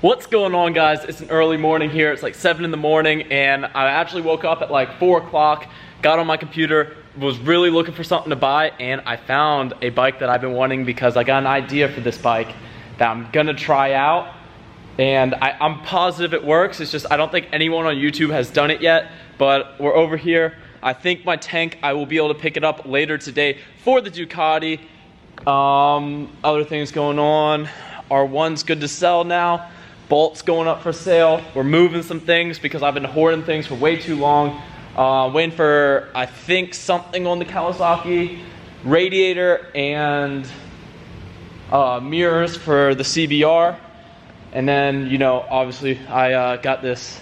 What's going on, guys? It's an early morning here. It's like 7 in the morning and I actually woke up at like 4 o'clock, got on my computer, was really looking for something to buy, and I found a bike that I've been wanting because I got an idea for this bike that I'm gonna try out, and I'm positive it works. It's just I don't think anyone on YouTube has done it yet, but we're over here. I think my tank, I will be able to pick it up later today for the Ducati. Other things going on. R1's good to sell now. Bolt's going up for sale. We're moving some things because I've been hoarding things for way too long. Waiting for, I think, something on the Kawasaki, radiator and mirrors for the CBR. And then, you know, obviously I got this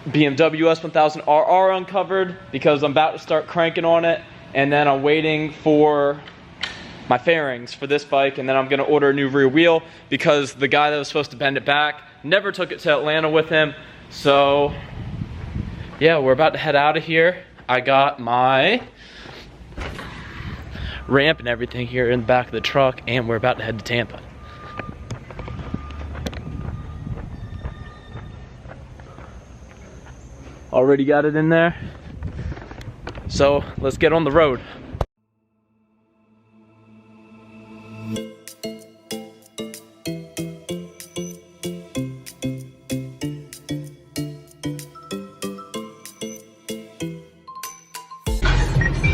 BMW S1000RR uncovered because I'm about to start cranking on it. And then I'm waiting for my fairings for this bike, and then I'm gonna order a new rear wheel because the guy that was supposed to bend it back never took it to Atlanta with him. So yeah, we're about to head out of here. I got my ramp and everything here in the back of the truck, and we're about to head to Tampa. Already got it in there. So let's get on the road.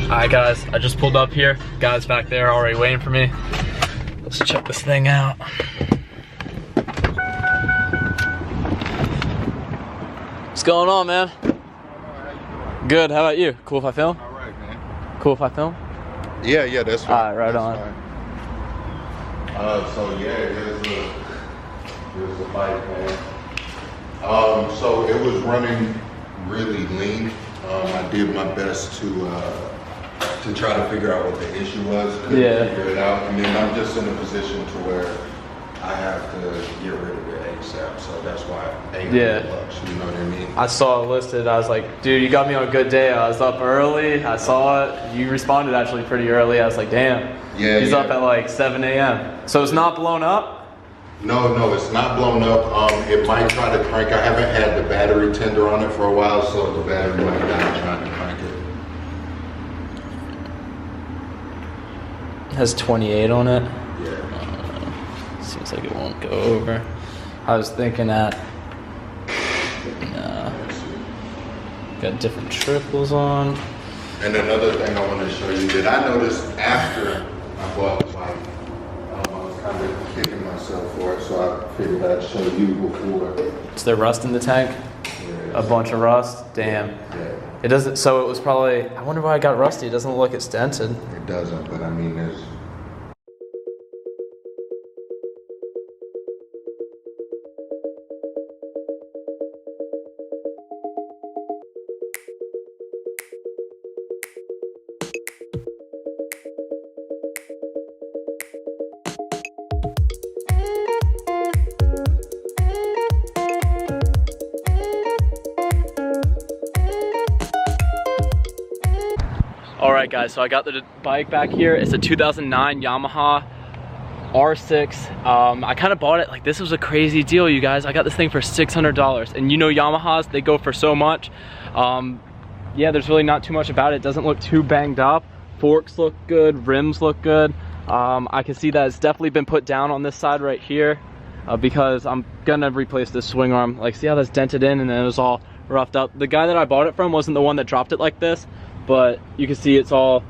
Alright guys, I just pulled up here. Guys back there already waiting for me. Let's check this thing out. What's going on, man? Good, how about you? Cool if I film? Alright, man. Cool if I film? Yeah, that's fine. Alright, right on. So yeah, here's the bike, man. So it was running really lean. I did my best to try to figure out what the issue was, figure it out, and then I'm just in a position to where I have to get rid of it ASAP, so that's why $800, you know what I mean? I saw it listed, I was like, dude, you got me on a good day. I was up early, I saw it, you responded actually pretty early. I was like, damn, he's up at like 7 a.m. So it's not blown up? No, it's not blown up. It might try to crank. I haven't had the battery tender on it for a while, so the battery might die trying to crank it. It has 28 on it. Yeah. Seems like it won't go over. I was thinking that. Got different triples on. And another thing I want to show you that I noticed after I bought the bike, I was kind of kicking myself for it, so I figured I'd show you before. Is there rust in the tank? Yeah, A bunch of rust? Damn. Yeah. It doesn't, so it was probably, I wonder why it got rusty. It doesn't look like it's dented. It doesn't, but I mean, there's. Alright guys, so I got the bike back here. It's a 2009 Yamaha R6. I kind of bought it, like this was a crazy deal, you guys. I got this thing for $600, and you know Yamahas, they go for so much. Yeah, there's really not too much about it. It doesn't look too banged up. Forks look good, rims look good. I can see that it's definitely been put down on this side right here because I'm gonna replace this swing arm. Like, see how that's dented in and then it was all roughed up. The guy that I bought it from wasn't the one that dropped it like this, but you can see it's all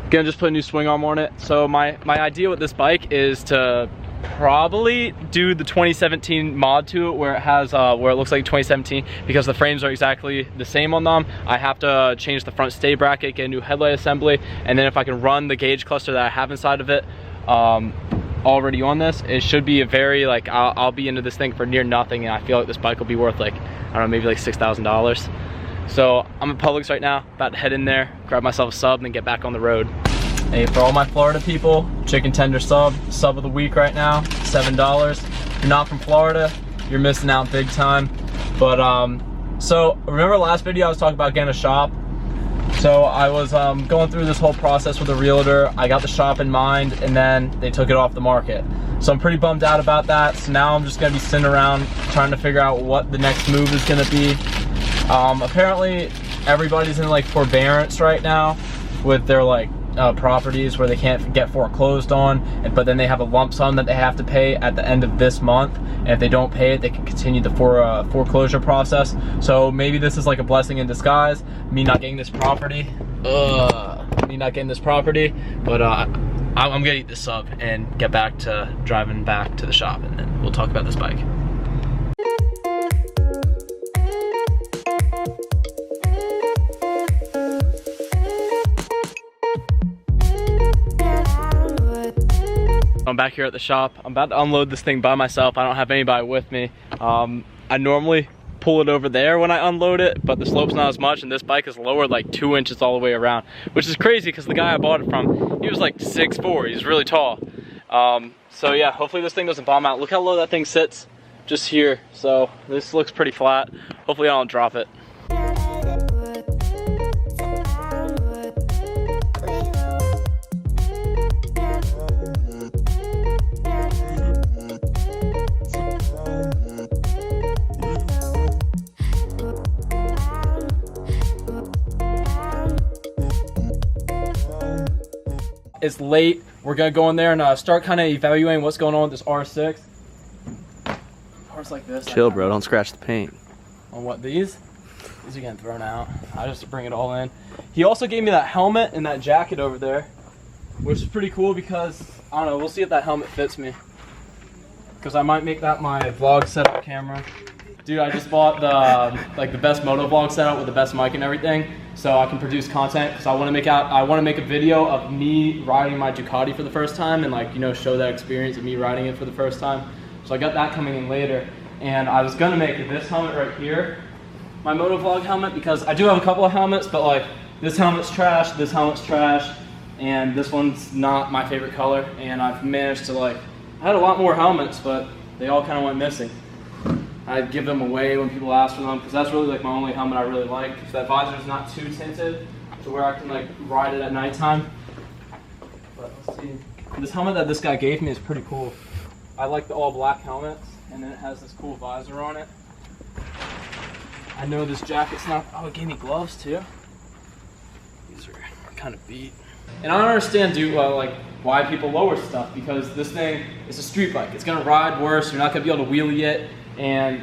gonna just put a new swing arm on it. So my idea with this bike is to probably do the 2017 mod to it, where it has where it looks like 2017, because the frames are exactly the same on them. I have to change the front stay bracket, get a new headlight assembly, and then if I can run the gauge cluster that I have inside of it already on this, it should be a very, like, I'll be into this thing for near nothing, and I feel like this bike will be worth, like, I don't know, maybe like $6,000. So I'm at Publix right now, about to head in there, grab myself a sub, and then get back on the road. Hey, for all my Florida people, chicken tender sub of the week right now, $7. If you're not from Florida, you're missing out big time. But so remember last video I was talking about getting a shop? So I was going through this whole process with a realtor. I got the shop in mind, and then they took it off the market. So I'm pretty bummed out about that. So now I'm just gonna be sitting around trying to figure out what the next move is gonna be. Apparently everybody's in like forbearance right now with their like properties where they can't get foreclosed on, but then they have a lump sum that they have to pay at the end of this month, and if they don't pay it, they can continue the foreclosure process. So maybe this is like a blessing in disguise, me not getting this property, but I'm gonna eat this sub and get back to driving back to the shop, and then we'll talk about this bike. I'm back here at the shop. I'm about to unload this thing by myself. I don't have anybody with me. I normally pull it over there when I unload it, but the slope's not as much, and this bike is lowered like 2 inches all the way around, which is crazy because the guy I bought it from, he was like 6'4", he's really tall. So yeah, hopefully this thing doesn't bomb out. Look how low that thing sits, just here. So this looks pretty flat. Hopefully I don't drop it. It's late. We're gonna go in there and start kind of evaluating what's going on with this R6. Parts like this. Chill, bro. Don't scratch the paint. On what, these? These are getting thrown out. I just bring it all in. He also gave me that helmet and that jacket over there, which is pretty cool because, I don't know, we'll see if that helmet fits me. Because I might make that my vlog setup camera. Dude, I just bought the best moto vlog setup with the best mic and everything, so I can produce content. Because I want to make a video of me riding my Ducati for the first time and, like, you know, show that experience of me riding it for the first time. So I got that coming in later, and I was gonna make this helmet right here my moto vlog helmet, because I do have a couple of helmets, but like this helmet's trash, this helmet's trash, and this one's not my favorite color. And I've managed to, like, I had a lot more helmets, but they all kind of went missing. I give them away when people ask for them, because that's really like my only helmet I really like. If that visor's not too tinted to where I can like ride it at nighttime. But let's see. This helmet that this guy gave me is pretty cool. I like the all black helmets, and then it has this cool visor on it. I know this jacket's not, oh, it gave me gloves too. These are kind of beat. And I don't understand, dude, like why people lower stuff, because this thing is a street bike. It's gonna ride worse, you're not gonna be able to wheelie it, and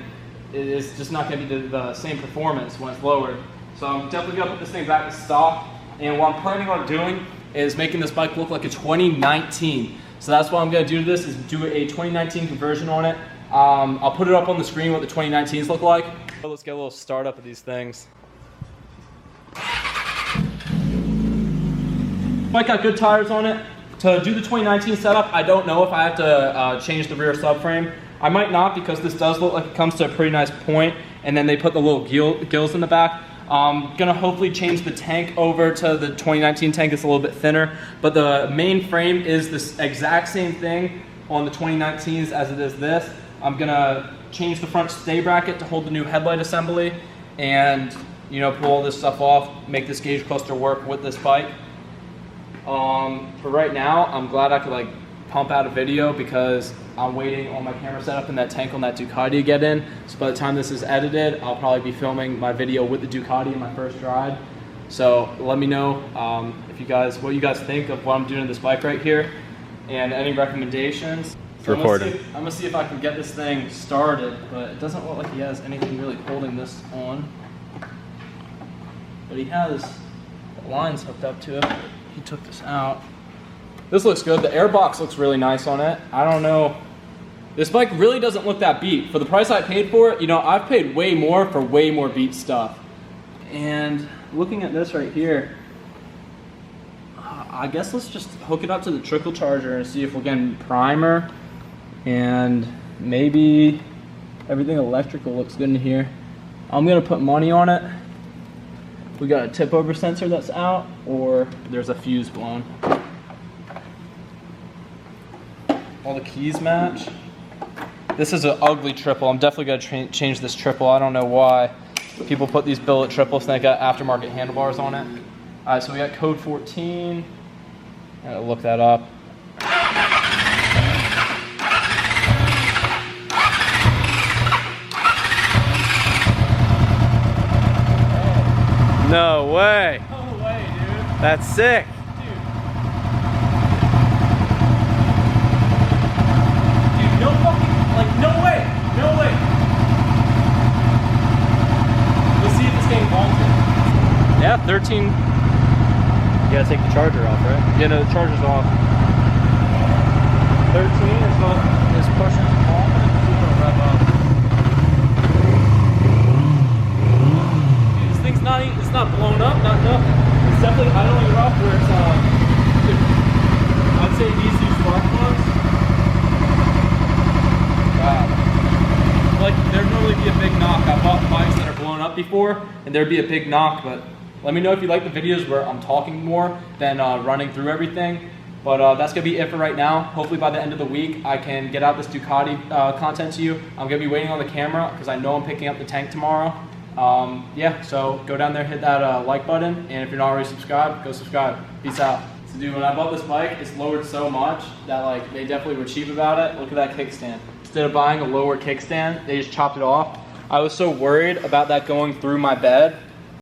it is just not gonna be the same performance when it's lowered. So I'm definitely gonna put this thing back to stock, and what I'm planning on doing is making this bike look like a 2019. So that's what I'm gonna do to this, is do a 2019 conversion on it. I'll put it up on the screen what the 2019s look like. Let's get a little startup of these things. Bike got good tires on it. To do the 2019 setup, I don't know if I have to change the rear subframe. I might not, because this does look like it comes to a pretty nice point, and then they put the little gills in the back. I'm gonna hopefully change the tank over to the 2019 tank. It's a little bit thinner, but the main frame is this exact same thing on the 2019s as it is this. I'm gonna change the front stay bracket to hold the new headlight assembly, and, you know, pull all this stuff off, make this gauge cluster work with this bike. For right now, I'm glad I could like pump out a video, because I'm waiting on my camera setup and that tank on that Ducati to get in. So by the time this is edited, I'll probably be filming my video with the Ducati in my first ride. So let me know if what you guys think of what I'm doing to this bike right here, and any recommendations. So I'm gonna see if I can get this thing started, but it doesn't look like he has anything really holding this on. But he has the lines hooked up to it. He took this out. This looks good. The airbox looks really nice on it. I don't know. This bike really doesn't look that beat. For the price I paid for it, you know, I've paid way more for way more beat stuff. And looking at this right here, I guess let's just hook it up to the trickle charger and see if we're getting primer, and maybe everything electrical looks good in here. I'm gonna put money on it. We got a tip over sensor that's out, or there's a fuse blown. All the keys match. This is an ugly triple. I'm definitely gonna change this triple. I don't know why people put these billet triples and they got aftermarket handlebars on it. All right, so we got code 14. I gotta look that up. No way. No way, dude. That's sick. Dude, no fucking, like, no way. No way. Let's see if this thing vaulted. Yeah, 13. You gotta take the charger off, right? Yeah, no, the charger's off. 13 is not, is pushing off and it's gonna rev up. Dude, this thing's not, it's not blown up, not nothing. It's definitely idling rough where it's, I'd say these two spark plugs. Wow. Like, there'd normally be a big knock. I've bought bikes that are blown up before, and there'd be a big knock, but let me know if you like the videos where I'm talking more than running through everything. But that's gonna be it for right now. Hopefully by the end of the week, I can get out this Ducati content to you. I'm gonna be waiting on the camera because I know I'm picking up the tank tomorrow. Yeah, so go down there, hit that like button, and if you're not already subscribed, go subscribe. Peace out. So dude, when I bought this bike, it's lowered so much that like they definitely were cheap about it. Look at that kickstand. Instead of buying a lower kickstand, they just chopped it off. I was so worried about that going through my bed